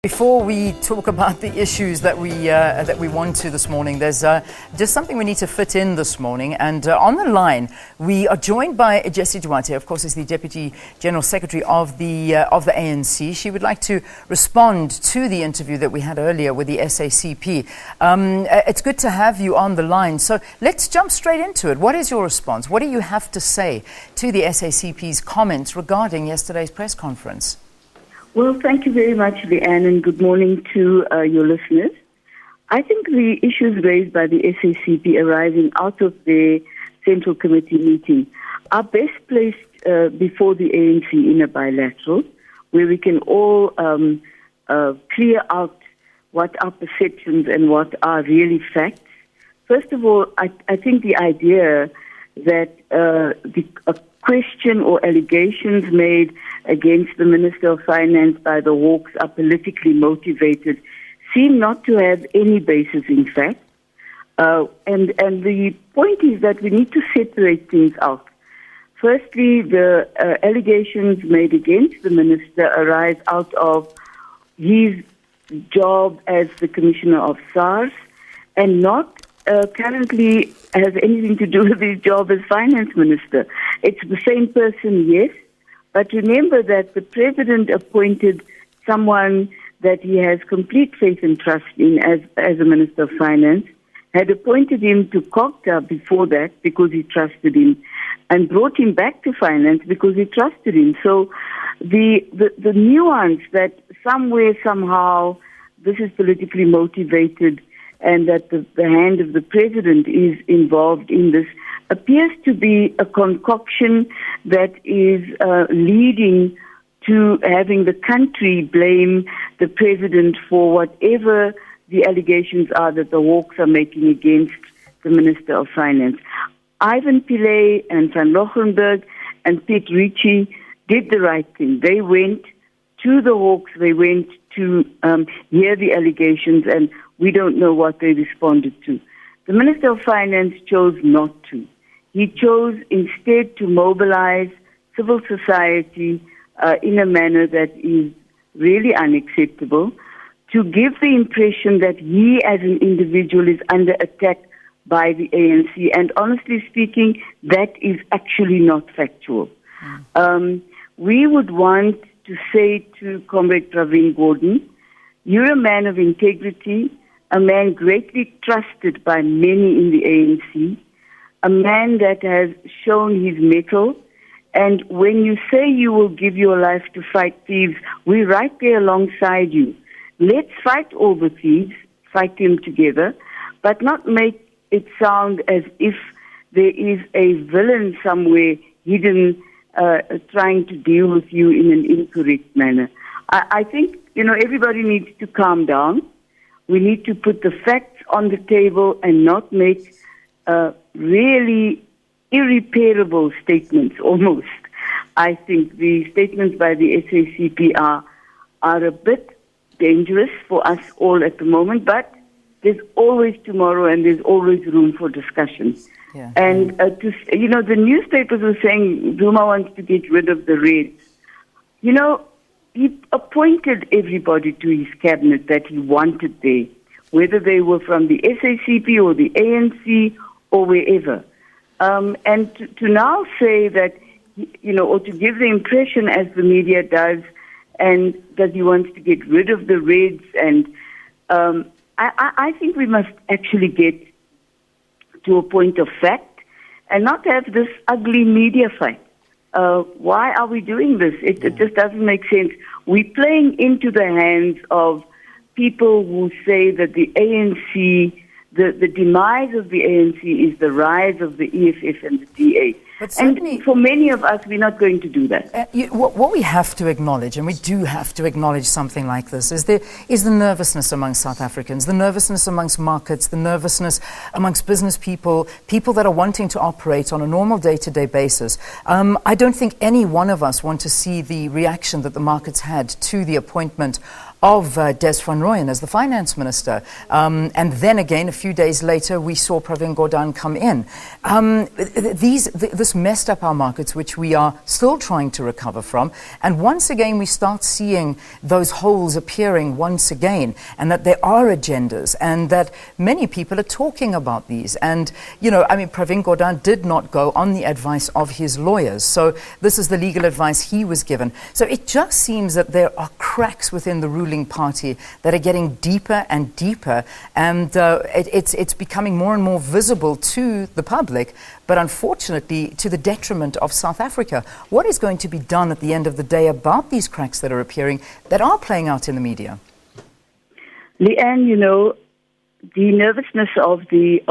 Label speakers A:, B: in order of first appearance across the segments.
A: Before we talk about the issues that we want to this morning, there's just something we need to fit in this morning. And on the line, we are joined by Jessie Duarte, of course, is the Deputy General Secretary of the ANC. She would like to respond to the interview that we had earlier with the SACP. It's good to have you on the line. So let's jump straight into it. What is your response? What do you have to say to the SACP's comments regarding yesterday's press conference?
B: Well, thank you very much, Leanne, and good morning to your listeners. I think the issues raised by the SACP arising out of the Central Committee meeting are best placed before the ANC in a bilateral, where we can all clear out what are perceptions and what are really facts. First of all, I think the idea that a question or allegations made against the Minister of Finance by the Hawks are politically motivated seem not to have any basis in fact. And the point is that we need to separate things out. Firstly, the allegations made against the Minister arise out of his job as the Commissioner of SARS and not currently has anything to do with his job as Finance Minister. It's the same person, yes, but remember that the President appointed someone that he has complete faith and trust in as a Minister of Finance, had appointed him to COGTA before that because he trusted him, and brought him back to Finance because he trusted him. So the nuance that somewhere, somehow, this is politically motivated and that the hand of the President is involved in this appears to be a concoction that is leading to having the country blame the President for whatever the allegations are that the Hawks are making against the Minister of Finance. Ivan Pillay and Van Lochenberg and Piet Ritchie did the right thing. They went to the Hawks, they went to hear the allegations, and we don't know what they responded to. The Minister of Finance chose not to. He chose instead to mobilize civil society in a manner that is really unacceptable, to give the impression that he as an individual is under attack by the ANC. And honestly speaking, that is actually not factual. We would want to say to Comrade Pravin Gordhan, you're a man of integrity, a man greatly trusted by many in the ANC, a man that has shown his mettle, and when you say you will give your life to fight thieves, we're right there alongside you. Let's fight all the thieves, fight them together, but not make it sound as if there is a villain somewhere hidden trying to deal with you in an incorrect manner. I think, everybody needs to calm down. We need to put the facts on the table and not make really irreparable statements, almost. I think the statements by the SACP are a bit dangerous for us all at the moment, but there's always tomorrow and there's always room for discussion. Yeah. And, the newspapers were saying Zuma wants to get rid of the Reds. He appointed everybody to his cabinet that he wanted there, whether they were from the SACP or the ANC or wherever. And to now say that, or to give the impression, as the media does, and that he wants to get rid of the Reds, and I think we must actually get to a point of fact and not have this ugly media fight. Why are we doing this? It just doesn't make sense. We're playing into the hands of people who say that the ANC, the demise of the ANC is the rise of the EFF and the DA. And for many of us, we're not going to do that.
A: What we have to acknowledge, and we do have to acknowledge something like this, is the nervousness amongst South Africans, the nervousness amongst markets, the nervousness amongst business people that are wanting to operate on a normal day-to-day basis. I don't think any one of us want to see the reaction that the markets had to the appointment of Des Van Rooyen as the finance minister. And then again, a few days later, we saw Pravin Gordhan come in. This messed up our markets, which we are still trying to recover from. And once again, we start seeing those holes appearing once again, and that there are agendas, and that many people are talking about these. And, Pravin Gordhan did not go on the advice of his lawyers. So this is the legal advice he was given. So it just seems that there are cracks within the ruling party that are getting deeper and deeper, and it's becoming more and more visible to the public, but unfortunately to the detriment of South Africa. What is going to be done at the end of the day about these cracks that are appearing, that are playing out in the media?
B: Leanne, the nervousness of the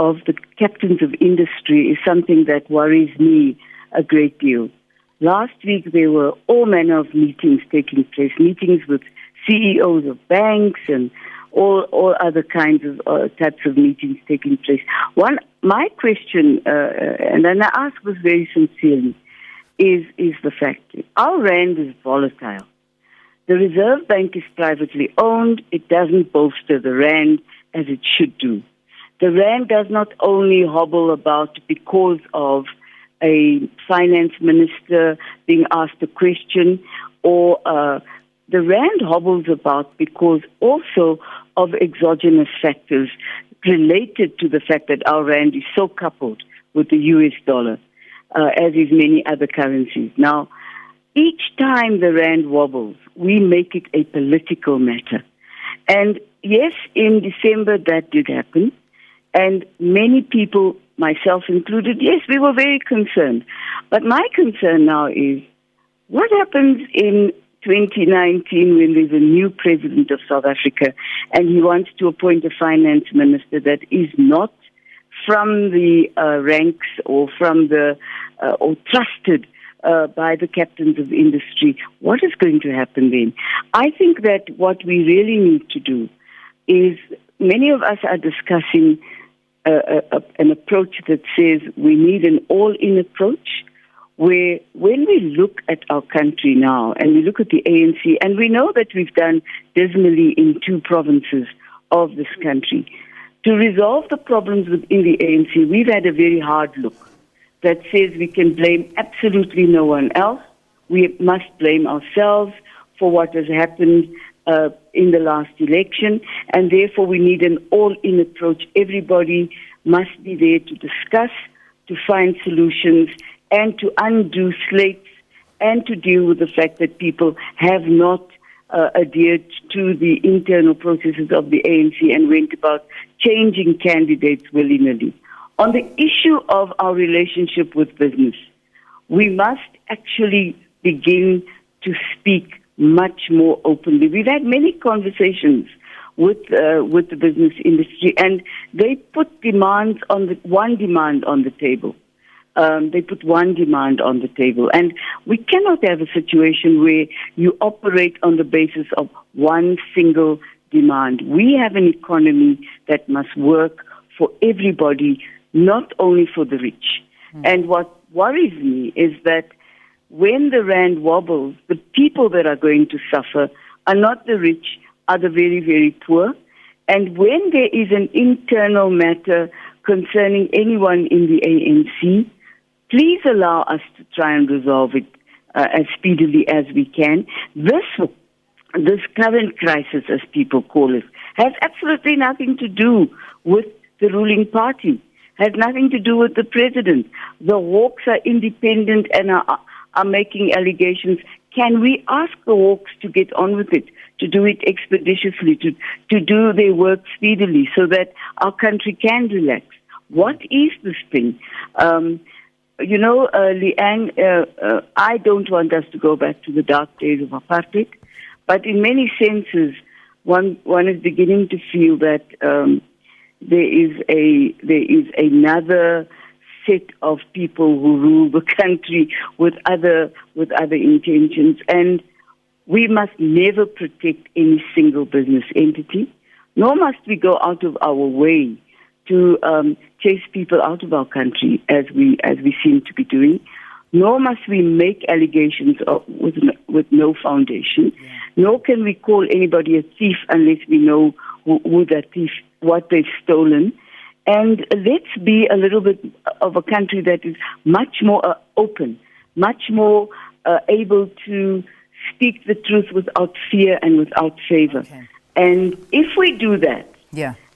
B: captains of industry is something that worries me a great deal. Last week there were all manner of meetings taking place, meetings with CEOs of banks and all other kinds of types of meetings taking place. My question, and then I ask this very sincerely, is the fact that our rand is volatile. The Reserve Bank is privately owned. It doesn't bolster the rand as it should do. The rand does not only hobble about because of a finance minister being asked a question, or the rand hobbles about because also of exogenous factors related to the fact that our rand is so coupled with the US dollar, as is many other currencies. Now, each time the rand wobbles, we make it a political matter. And yes, in December that did happen, and many people, myself included, yes, we were very concerned. But my concern now is, what happens in 2019 when there's a new president of South Africa and he wants to appoint a finance minister that is not from the ranks or from the or trusted by the captains of industry? What is going to happen then? I think that what we really need to do is, many of us are discussing an approach that says we need an all-in approach, where when we look at our country now and we look at the ANC, and we know that we've done dismally in 2 provinces of this country, to resolve the problems within the ANC, we've had a very hard look that says we can blame absolutely no one else. We must blame ourselves for what has happened in the last election, and therefore we need an all-in approach. Everybody must be there to discuss, to find solutions, and to undo slates, and to deal with the fact that people have not adhered to the internal processes of the ANC and went about changing candidates willy-nilly. On the issue of our relationship with business, we must actually begin to speak much more openly. We've had many conversations with the business industry, and they put one demand on the table. They put one demand on the table, and we cannot have a situation where you operate on the basis of one single demand. We have an economy that must work for everybody, not only for the rich. And what worries me is that when the rand wobbles, the people that are going to suffer are not the rich, are the very, very poor. And when there is an internal matter concerning anyone in the ANC, please allow us to try and resolve it as speedily as we can. This current crisis, as people call it, has absolutely nothing to do with the ruling party, has nothing to do with the president. The Hawks are independent and are making allegations. Can we ask the Hawks to get on with it, to do it expeditiously, to do their work speedily so that our country can relax? What is this thing? Leanne, I don't want us to go back to the dark days of apartheid, but in many senses, one is beginning to feel that there is another set of people who rule the country with other intentions, and we must never protect any single business entity, nor must we go out of our way to chase people out of our country as we seem to be doing. nor must we make allegations with no foundation, nor can we call anybody a thief unless we know who that thief, what they've stolen. And let's be a little bit of a country that is much more open, much more able to speak the truth without fear and without favor.
A: Okay.
B: And if we do that,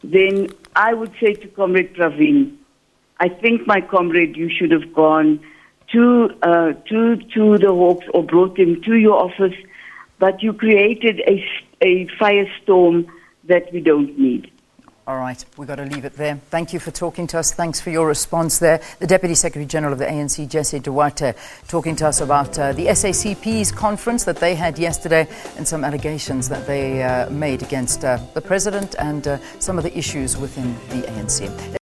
B: then I would say to Comrade Praveen, I think, my comrade, you should have gone to the Hawks or brought them to your office, but you created a firestorm that we don't need.
A: All right, we've got to leave it there. Thank you for talking to us. Thanks for your response there. The Deputy Secretary General of the ANC, Jessie Duarte, talking to us about the SACP's conference that they had yesterday and some allegations that they made against the President and some of the issues within the ANC.